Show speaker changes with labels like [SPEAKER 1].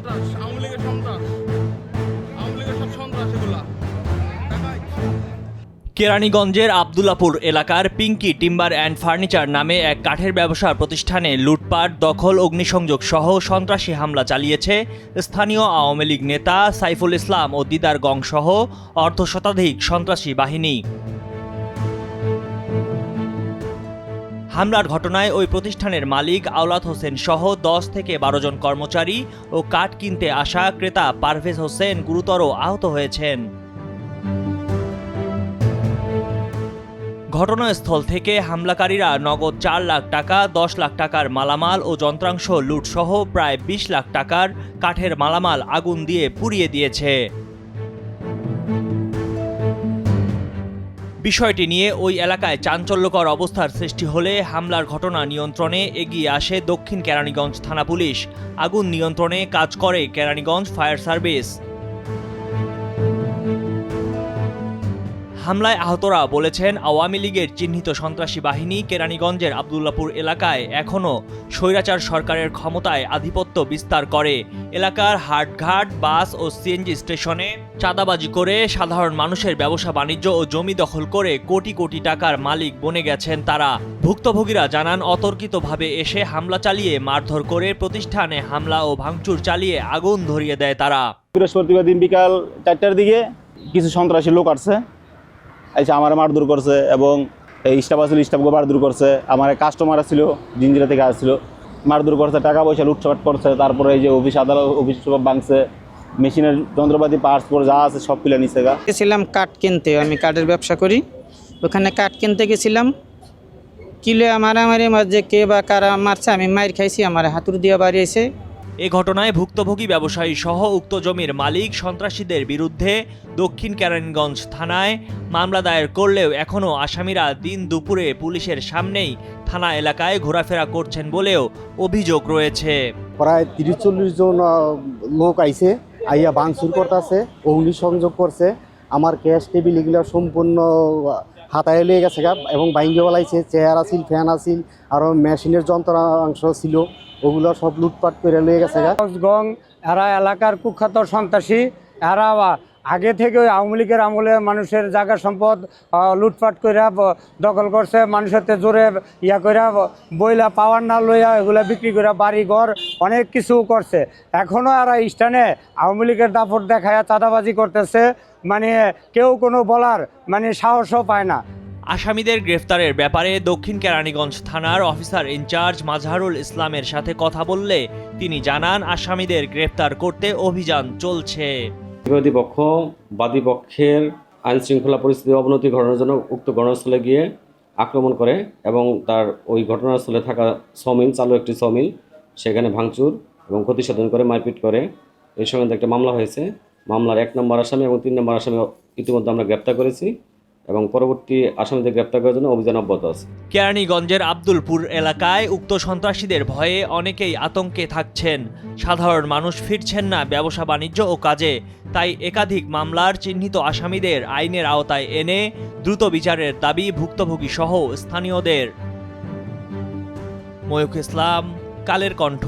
[SPEAKER 1] সন্ত্রাস, আওয়ামী লীগের সন্ত্রাস, আওয়ামী লীগের সব সন্ত্রাস এগুলা।
[SPEAKER 2] কেরানীগঞ্জের আবদুল্লাপুর এলাকার পিঙ্কি টিম্বার অ্যান্ড ফার্নিচার নামে এক কাঠের ব্যবসা প্রতিষ্ঠানে লুটপাট, দখল, অগ্নিসংযোগ সহ সন্ত্রাসী হামলা চালিয়েছে স্থানীয় আওয়ামী লীগ নেতা সাইফুল ইসলাম ও দিদার গং সহ অর্ধশতাধিক সন্ত্রাসী বাহিনী। হামলার ঘটনায় ওই প্রতিষ্ঠানের মালিক আওলাদ হোসেন সহ 10 থেকে 12 জন কর্মচারী ও কাঠ কিনতে আসা ক্রেতা পারভেজ হোসেন গুরুতর আহত হয়েছেন। ঘটনাস্থল থেকে হামলাকারীরা নগদ 4 লাখ টাকা, 10 লাখ টাকার মালামাল ও যন্ত্রাংশ লুটসহ প্রায় 20 লাখ টাকার কাঠের মালামাল আগুন দিয়ে পুড়িয়ে দিয়েছে। বিষয়টি নিয়ে ওই এলাকায় চাঞ্চল্যকর অবস্থার সৃষ্টি হলে হামলার ঘটনা নিয়ন্ত্রণে এগিয়ে আসে দক্ষিণ কেরানীগঞ্জ থানা পুলিশ। আগুন নিয়ন্ত্রণে কাজ করে কেরানীগঞ্জ ফায়ার সার্ভিস। হামলায় আহতরা বলেছেন, আওয়ামী লীগের চিহ্নিত সন্ত্রাসী বাহিনী কেরানীগঞ্জের আবদুল্লাপুর এলাকায় এখনও স্বৈরাচার সরকারের ক্ষমতায় আধিপত্য বিস্তার করে। এলাকার হাটঘাট, বাস ও সিএনজি স্টেশনে চাঁদাবাজি করে সাধারণ মানুষের ব্যবসা বাণিজ্য ও জমি দখল করে কোটি কোটি টাকার মালিক বনে গেছেন তারা। ভুক্তভোগীরা জানান, অতর্কিতভাবে এসে হামলা চালিয়ে মারধর করে প্রতিষ্ঠানে হামলা ও ভাঙচুর চালিয়ে আগুন ধরিয়ে দেয় তারা।
[SPEAKER 3] বৃহস্পতিবার দিন বিকাল 4টার দিকে কিছু সন্ত্রাসী লোক আসছে, আচ্ছা আমার মারধর করছে এবং স্টাফ আসছিল, স্টাফকে মারধর করছে। আমার কাস্টমার ছিল জিঞ্জিরা থেকে আসছিল, মারধর করছে, টাকা পয়সা লুটপাট করছে। তারপরে এই যে অফিস আদালত অফিস সব ভাঙছে, মেশিনের যন্ত্রপাতি পার্টস পরে যা আছে সব কিনে নিচ্ছে।
[SPEAKER 4] গেছিলাম কাঠ কিনতে, আমি কাঠের ব্যবসা করি। ওখানে কাঠ কিনতে গেছিলাম, কিলো মারামারি মাঝে কে বা কারা মারছে, আমি মাইর খাইছি, আমার হাতুড় দিয়ে বাড়িয়েছে।
[SPEAKER 2] এ ঘটনায় ভুক্তভোগী ব্যবসায়ী সহ উক্ত জমির মালিক সন্ত্রাসীদের বিরুদ্ধে দক্ষিণ কেরানীগঞ্জ থানায় মামলা দায়ের করলেও এখনও আসামিরা দিন দুপুরে পুলিশের সামনেই থানা এলাকায় ঘোরাফেরা করছেন বলেও অভিযোগ রয়েছে।
[SPEAKER 5] প্রায় 30-40 জন লোক আইছে, আইয়া ভাঙচুর করতেছে, অগ্নিসংযোগ করছে। আমার ক্যাশ টেবিল এগুলো সম্পূর্ণ হাতায় লেগে গেছে এবং বাইঙ্গে বলাইছে। চেয়ার আছিল, ফ্যান আছিল, আরও মেশিনের যন্ত্রাংশ ছিল, ওগুলো সব লুটপাট করে লেগে গেছে।
[SPEAKER 6] গং এরা এলাকার কুখ্যাত সন্ত্রাসী। এরা আগে থেকে ওই আওয়ামী লীগের আমলে মানুষের জায়গা সম্পদ লুটপাট করে দখল করছে, মানুষের জোরে ইয়া করে বইলা পাওয়ার না লইয়া এগুলা বিক্রি করে বাড়ি ঘর অনেক কিছু করছে। এখনও এরা স্থানে আওয়ামী লীগের দাপট দেখায় চাঁদাবাজি করতেছে, মানে কেউ কোনো বলার মানে সাহসও পায় না।
[SPEAKER 2] আসামিদের গ্রেফতারের ব্যাপারে দক্ষিণ কেরানীগঞ্জ থানার অফিসার ইনচার্জ মাজহারুল ইসলামের সাথে কথা বললে তিনি জানান, আসামিদের গ্রেফতার করতে অভিযান চলছে।
[SPEAKER 7] বিরোধী পক্ষ বাদী পক্ষের আইন শৃঙ্খলা পরিস্থিতি অবনতি ঘটানোর জন্য উক্ত ঘটনাস্থলে গিয়ে আক্রমণ করে এবং তার ওই ঘটনাস্থলে থাকা সমিল, চালু একটি সমিল, সেখানে ভাঙচুর এবং ক্ষতিসাধন করে মারপিট করে। এই সংক্রান্ত একটা মামলা হয়েছে। মামলার 1 নম্বর আসামি এবং 3 নম্বর আসামি ইতিমধ্যে আমরা গ্রেপ্তার করেছি এবং পরবর্তী আসামিদের গ্রেপ্তার করার জন্য অভিযান অব্যাহত আছে।
[SPEAKER 2] কেরানীগঞ্জের আবদুলপুর এলাকায় উক্ত সন্ত্রাসীদের ভয়ে অনেকেই আতঙ্কে থাকছেন। সাধারণ মানুষ ফিরছেন না ব্যবসা বাণিজ্য ও কাজে। তাই একাধিক মামলার চিহ্নিত আসামিদের আইনের আওতায় এনে দ্রুত বিচারের দাবি ভুক্তভোগী সহ স্থানীয়দের। ময়ূখ ইসলাম, কালের কণ্ঠ।